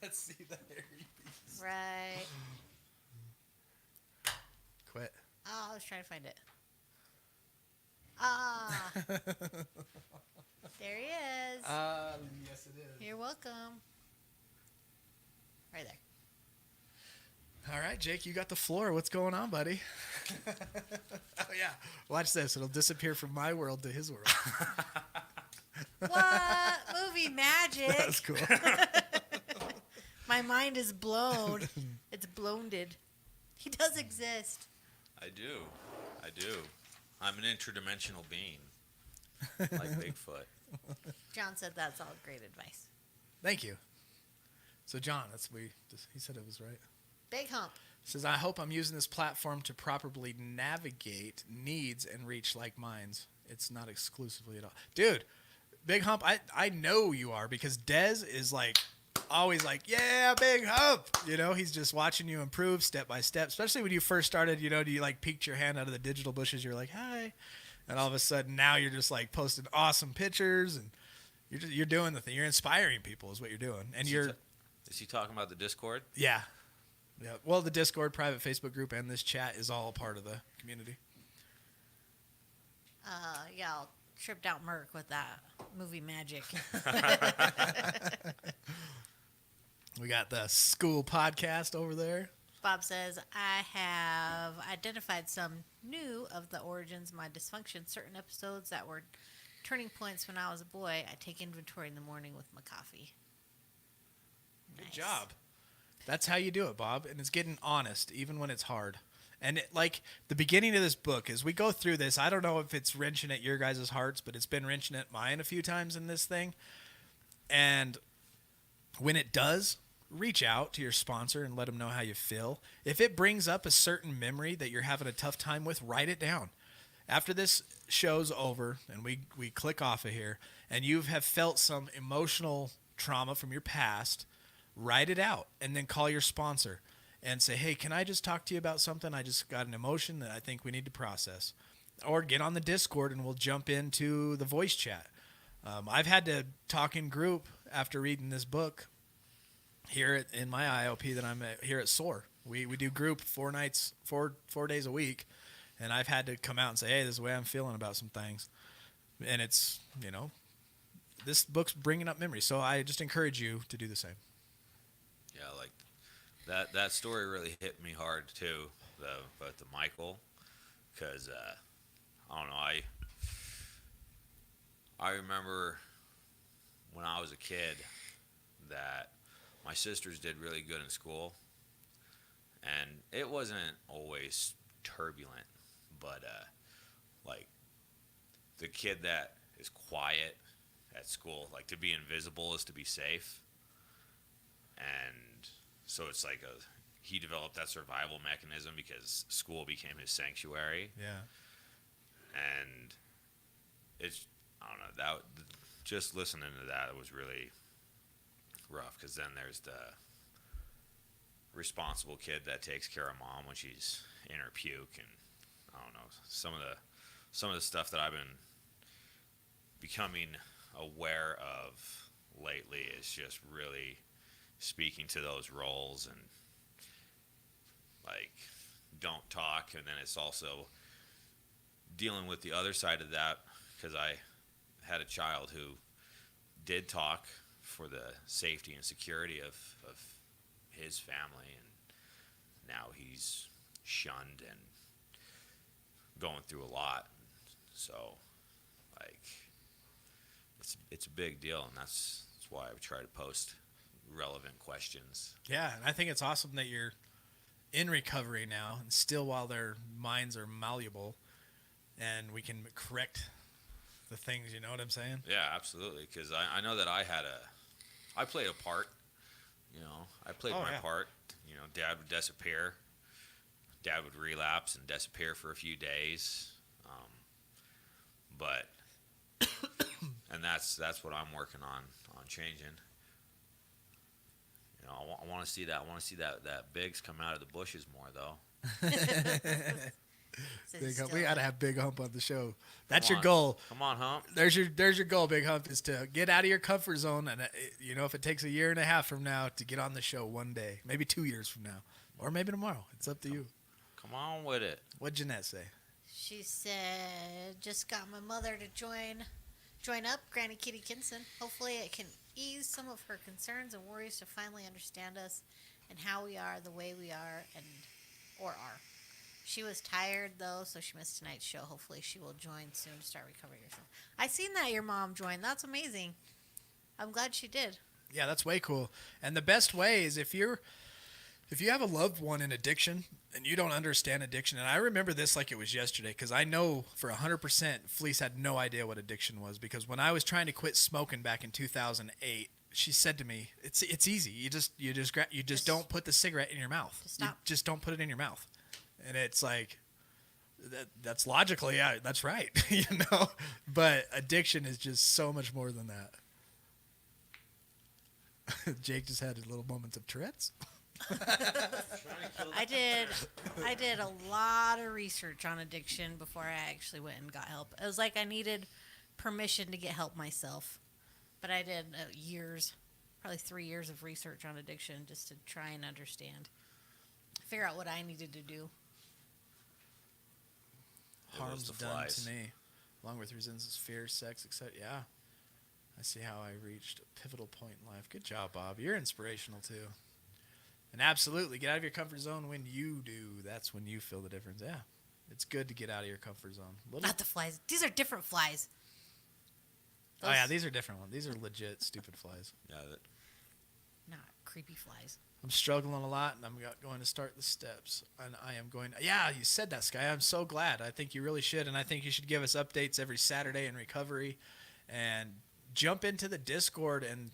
Let's see the hairy beast. Right. Quit. Oh, I was trying to find it. Ah. There he is. Yes, it is. You're welcome. Right there. All right, Jake, you got the floor. What's going on, buddy? Oh, yeah. Watch this. It'll disappear from my world to his world. What? Movie magic. That's cool. My mind is blown. It's bloated. He does exist. I do. I'm an interdimensional being. Like Bigfoot. John said that's all great advice. Thank you. So, John, he said it was right. Big hump. Says, I hope I'm using this platform to properly navigate needs and reach like minds. It's not exclusively at all. Dude, Big Hump, I know you are because Dez is like always like, yeah, Big Hump. He's just watching you improve step by step, especially when you first started, you like peeked your hand out of the digital bushes. You're like, hi. And all of a sudden now you're just like posting awesome pictures and you're doing the thing. You're inspiring people is what you're doing. And Is he talking about the Discord? Yeah. Yeah. Well, the Discord private Facebook group and this chat is all part of the community. Yeah, I'll tripped out Merc with that movie magic. We got the school podcast over there. Bob says, I have identified some new of the origins of my dysfunction. Certain episodes that were turning points when I was a boy. I take inventory in the morning with my coffee. Good job. That's how you do it, Bob. And it's getting honest, even when it's hard. And like the beginning of this book, as we go through this, I don't know if it's wrenching at your guys' hearts, but it's been wrenching at mine a few times in this thing. And when it does, reach out to your sponsor and let them know how you feel. If it brings up a certain memory that you're having a tough time with, write it down. After this show's over and we click off of here and you have felt some emotional trauma from your past, write it out and then call your sponsor and say, hey, can I just talk to you about something? I just got an emotion that I think we need to process. Or get on the Discord and we'll jump into the voice chat. I've had to talk in group after reading this book here in my IOP that I'm at, here at SOAR. We do group 4 nights, 4 days a week. And I've had to come out and say, hey, this is the way I'm feeling about some things. And it's, this book's bringing up memories. So I just encourage you to do the same. Yeah, like that story really hit me hard too, though, about the Michael, because I don't know, I remember when I was a kid that my sisters did really good in school, and it wasn't always turbulent, but like the kid that is quiet at school, like to be invisible is to be safe. And so it's like he developed that survival mechanism because school became his sanctuary. Yeah. And it's, I don't know, that just listening to that, it was really rough, because then there's the responsible kid that takes care of mom when she's in her puke, and I don't know, some of the stuff that I've been becoming aware of lately is just really speaking to those roles, and like don't talk. And then it's also dealing with the other side of that, because I had a child who did talk for the safety and security of his family, and now he's shunned and going through a lot. So like it's a big deal, and that's why I would try to post relevant questions. Yeah, and I think it's awesome that you're in recovery now, and still while their minds are malleable, and we can correct the things, you know what I'm saying? Yeah, absolutely, because I know that I played a part, I played my part. Dad would disappear, Dad would relapse and disappear for a few days, but and that's what I'm working on changing. I want to see that. I want to see that Biggs come out of the bushes more, though. Big Hump. We gotta have Big Hump on the show. That's your goal. Come on, Hump. There's your goal, Big Hump, is to get out of your comfort zone, and if it takes a year and a half from now to get on the show one day, maybe 2 years from now, or maybe tomorrow. It's up to you. Come on with it. What'd Jeanette say? She said, just got my mother to join up, Granny Kitty Kinson. Hopefully it can ease some of her concerns and worries to finally understand us and how we are the way we are or are. She was tired, though, so she missed tonight's show. Hopefully she will join soon to start recovering herself. I seen that your mom joined. That's amazing. I'm glad she did. Yeah, that's way cool. And the best way is if you have a loved one in addiction and you don't understand addiction, and I remember this like it was yesterday, because I know for 100% Fleece had no idea what addiction was, because when I was trying to quit smoking back in 2008, she said to me, "It's easy. You just don't put the cigarette in your mouth. You just don't put it in your mouth." And it's like, that's logically, yeah, that's right, But addiction is just so much more than that. Jake just had little moments of Tourette's. I did a lot of research on addiction before I actually went and got help. It was like I needed permission to get help myself. But I did probably 3 years of research on addiction just to try and understand, figure out what I needed to do. Harm's done to me, along with resistance, fear, sex, etc. Yeah, I see how I reached a pivotal point in life. Good job, Bob. You're inspirational too. And absolutely, get out of your comfort zone when you do. That's when you feel the difference. Yeah. It's good to get out of your comfort zone. Not the flies. These are different flies. Oh, yeah, these are different ones. These are legit stupid flies. Yeah, Not creepy flies. I'm struggling a lot, and I'm going to start the steps. And I am going. Yeah, you said that, Sky. I'm so glad. I think you really should, and I think you should give us updates every Saturday in recovery, and jump into the Discord. And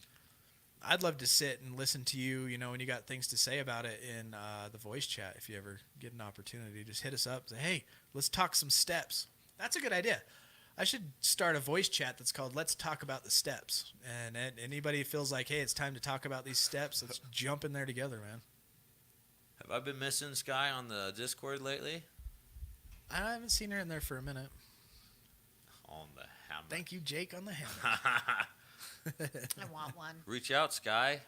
I'd love to sit and listen to you. You know, when you got things to say about it in the voice chat. If you ever get an opportunity, just hit us up. Say, hey, let's talk some steps. That's a good idea. I should start a voice chat that's called Let's Talk About the Steps. And anybody feels like, hey, it's time to talk about these steps, let's jump in there together, man. have I been missing Sky on the Discord lately? I haven't seen her in there for a minute. On the hammer. Thank you, Jake, on the hammer. I want one. Reach out, Sky.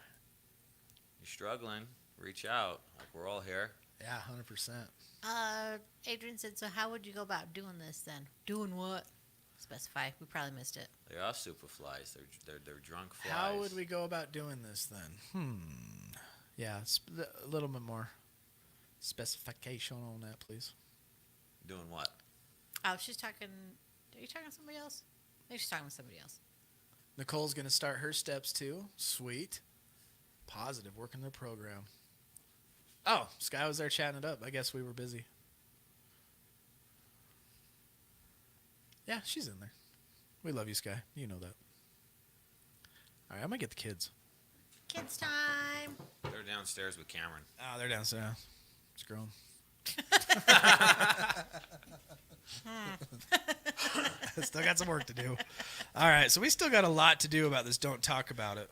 You're struggling. Reach out. Like, we're all here. Yeah, 100%. Adrian said, so how would you go about doing this then? Doing what? Specify. We probably missed it. They are super flies. They're drunk flies. How would we go about doing this then? Yeah, a little bit more specification on that, please. Doing what? Oh, she's talking. Are you talking to somebody else? Maybe she's talking to somebody else. Nicole's going to start her steps too. Sweet. Positive, working the program. Oh, Sky was there chatting it up. I guess we were busy. Yeah, she's in there. We love you, Sky. You know that. All right, I'm going to get the kids. Kids time. They're downstairs with Cameron. Oh, they're downstairs. It's grown. Still got some work to do. All right, so we still got a lot to do about this. Don't talk about it.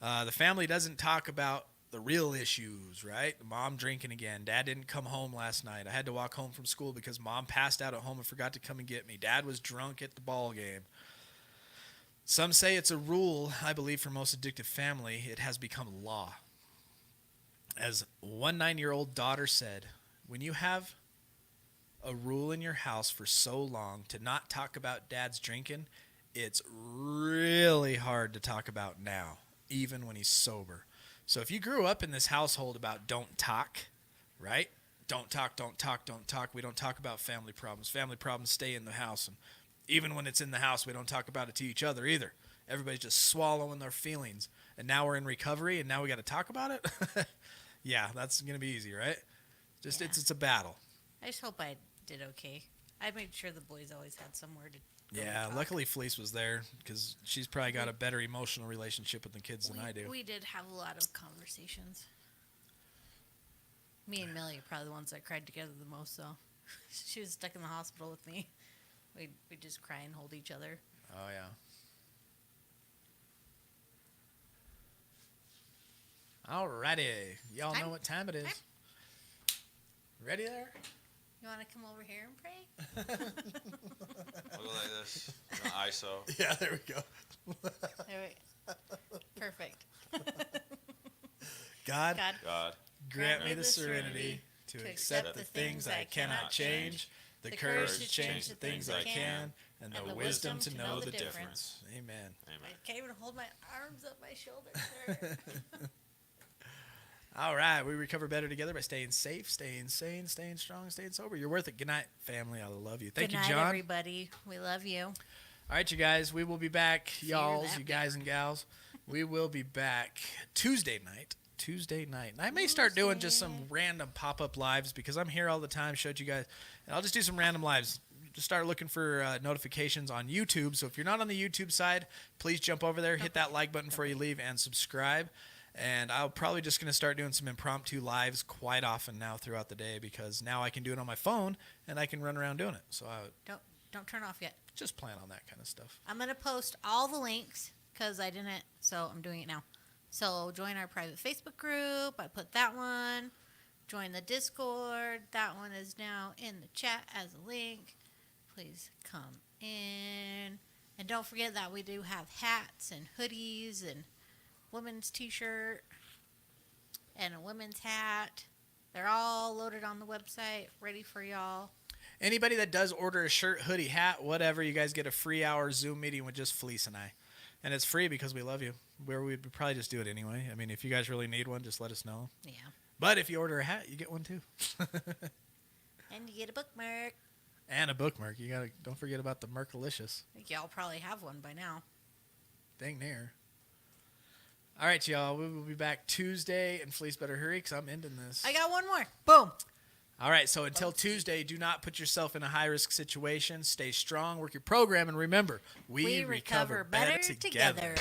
The family doesn't talk about the real issues, right? Mom drinking again. Dad didn't come home last night. I had to walk home from school because Mom passed out at home and forgot to come and get me. Dad was drunk at the ball game. Some say it's a rule. I believe for most addictive family, it has become law. As one 9-year-old daughter said, when you have a rule in your house for so long to not talk about dad's drinking, it's really hard to talk about now, even when he's sober. So if you grew up in this household about don't talk, right? Don't talk, don't talk, don't talk. We don't talk about family problems. Family problems stay in the house. And even when it's in the house, we don't talk about it to each other either. Everybody's just swallowing their feelings. And now we're in recovery, and now we got to talk about it? Yeah, that's going to be easy, right? Just it's a battle. I just hope I did okay. I made sure the boys always had somewhere to go Yeah, talk. luckily Fleece was there because she's probably got a better emotional relationship with the kids than I do. We did have a lot of conversations. Me and Millie are probably the ones that cried together the most, though. She was stuck in the hospital with me. We'd just cry and hold each other. Oh, yeah. Alrighty. Y'all know what time it is. Ready there? You want to come over here and pray? Look like this. ISO. Yeah, there we go. There we, perfect. God, God. grant me the serenity to accept the things I cannot change, the courage to change the things I can, and the wisdom to know the difference. Amen. Amen. I can't even hold my arms up my shoulders. All right, we recover better together by staying safe, staying sane, staying strong, staying sober. You're worth it. Good night, family. I love you. Thank Good you, night, John. everybody. We love you. All right, you guys. We will be back, y'all, that you guys and gals. We will be back Tuesday night. And I may start doing just some random pop-up lives because I'm here all the time. Showed you guys, and I'll just do some random lives. Just start looking for notifications on YouTube. So if you're not on the YouTube side, please jump over there, hit that like button before you leave, and subscribe. And I'll probably just going to start doing some impromptu lives quite often now throughout the day because now I can do it on my phone and I can run around doing it. So I Don't turn off yet. just plan on that kind of stuff. I'm gonna post all the links because I didn't, so I'm doing it now. So join our private Facebook group. I put that one. Join the Discord. That one is now in the chat as a link. Please come in. And don't forget that we do have hats and hoodies and women's t-shirt and a women's hat. They're all loaded on the website, ready for y'all. Anybody that does order a shirt, hoodie, hat, whatever, you guys get a free hour Zoom meeting with just Felice and I. And it's free because we love you. We'd probably just do it anyway. I mean, if you guys really need one, just let us know. Yeah. But if you order a hat, you get one too. And you get a bookmark. And a bookmark. Don't forget about the Merkalicious. I think y'all probably have one by now. Dang near. All right, y'all. We will be back Tuesday, and please better hurry because I'm ending this. I got one more. Boom. All right, so until Tuesday, do not put yourself in a high-risk situation. Stay strong, work your program, and remember, we recover better together.